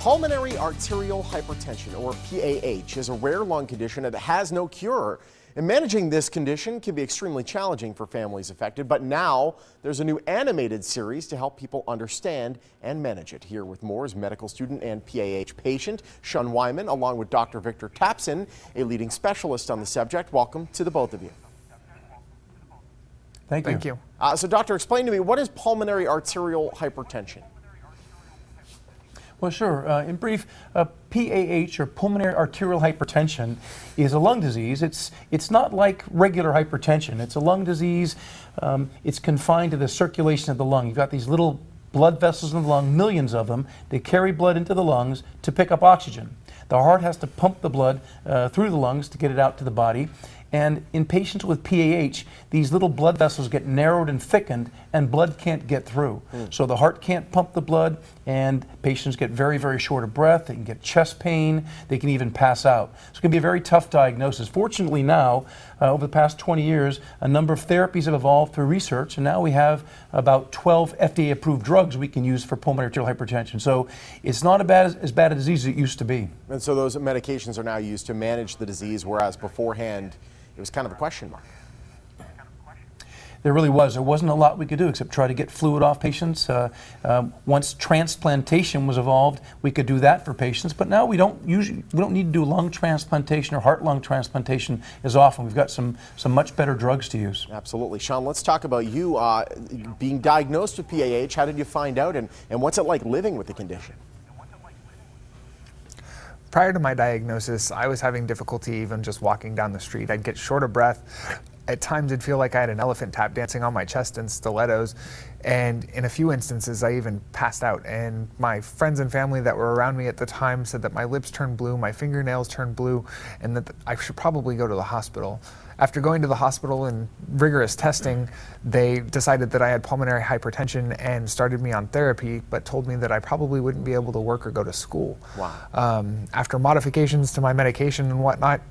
Pulmonary arterial hypertension, or PAH, is a rare lung condition that has no cure. And managing this condition can be extremely challenging for families affected, but now there's a new animated series to help people understand and manage it. Here with more is medical student and PAH patient Sean Wyman, along with Dr. Victor Tapson, a leading specialist on the subject. Welcome to the both of you. Thank you. So, doctor, explain to me, what is pulmonary arterial hypertension? Well, sure. In brief, PAH, or pulmonary arterial hypertension, is a lung disease. It's not like regular hypertension. It's a lung disease. It's confined to the circulation of the lung. You've got these little blood vessels in the lung, millions of them. They carry blood into the lungs to pick up oxygen. The heart has to pump the blood through the lungs to get it out to the body. And in patients with PAH, these little blood vessels get narrowed and thickened, and blood can't get through. So the heart can't pump the blood, and patients get very, very short of breath. They can get chest pain. They can even pass out. So it can be a very tough diagnosis. Fortunately now, over the past 20 years, a number of therapies have evolved through research, and now we have about 12 FDA-approved drugs we can use for pulmonary arterial hypertension. So it's not as bad a disease as it used to be. And so those medications are now used to manage the disease, whereas beforehand, it was kind of a question mark. There really was. There wasn't a lot we could do except try to get fluid off patients. Once transplantation was evolved, we could do that for patients. But now we don't need to do lung transplantation or heart-lung transplantation as often. We've got some much better drugs to use. Absolutely. Sean, let's talk about you being diagnosed with PAH. How did you find out, and what's it like living with the condition? Prior to my diagnosis, I was having difficulty even just walking down the street. I'd get short of breath. At times it'd feel like I had an elephant tap dancing on my chest in stilettos. And in a few instances, I even passed out. And my friends and family that were around me at the time said that my lips turned blue, my fingernails turned blue, and that I should probably go to the hospital. After going to the hospital and rigorous testing, they decided that I had pulmonary hypertension and started me on therapy, but told me that I probably wouldn't be able to work or go to school. Wow. After modifications to my medication and whatnot,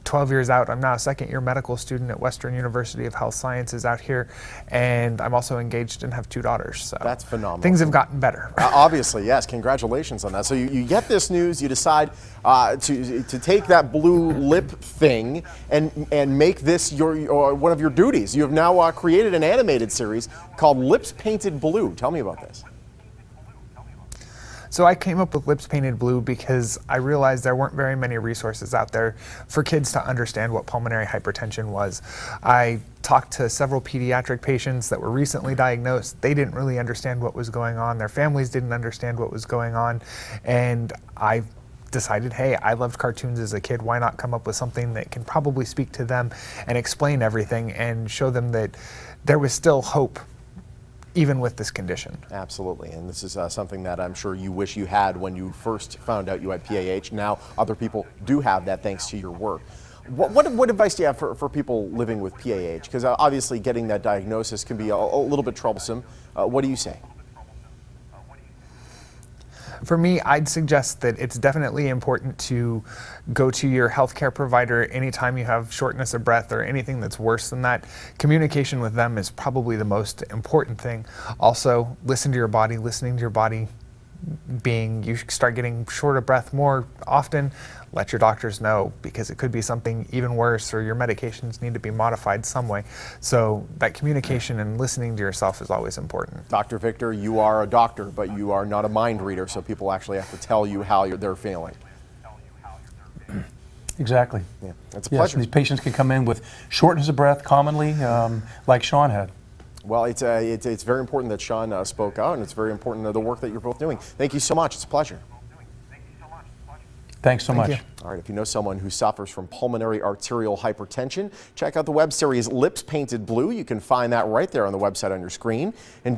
12 years out, I'm now a second-year medical student at Western University of Health Sciences out here, and I'm also engaged and have 2 daughters. So that's phenomenal. Things have gotten better. Obviously, yes. Congratulations on that. So you get this news, you decide to take that blue lip thing and make this one of your duties. You have now created an animated series called Lips Painted Blue. Tell me about this. So I came up with Lips Painted Blue because I realized there weren't very many resources out there for kids to understand what pulmonary hypertension was. I talked to several pediatric patients that were recently diagnosed. They didn't really understand what was going on. Their families didn't understand what was going on. And I decided, hey, I loved cartoons as a kid. Why not come up with something that can probably speak to them and explain everything and show them that there was still hope even with this condition. Absolutely, and this is something that I'm sure you wish you had when you first found out you had PAH. Now other people do have that thanks to your work. What advice do you have for people living with PAH? Because obviously getting that diagnosis can be a little bit troublesome. What do you say? For me, I'd suggest that it's definitely important to go to your healthcare provider anytime you have shortness of breath or anything that's worse than that. Communication with them is probably the most important thing. Also, listen to your body. Listening to your body being you start getting short of breath more often, let your doctors know, because it could be something even worse or your medications need to be modified some way. So that communication and listening to yourself is always important. Dr. Victor, you are a doctor, but you are not a mind reader, so people actually have to tell you how they're feeling. Exactly. Yeah, it's a pleasure. Yes, these patients can come in with shortness of breath commonly, like Sean had. Well, it's very important that Sean spoke out, and it's very important the work that you're both doing. Thank you so much. It's a pleasure. Thanks so much. All right, if you know someone who suffers from pulmonary arterial hypertension, check out the web series Lips Painted Blue. You can find that right there on the website on your screen. And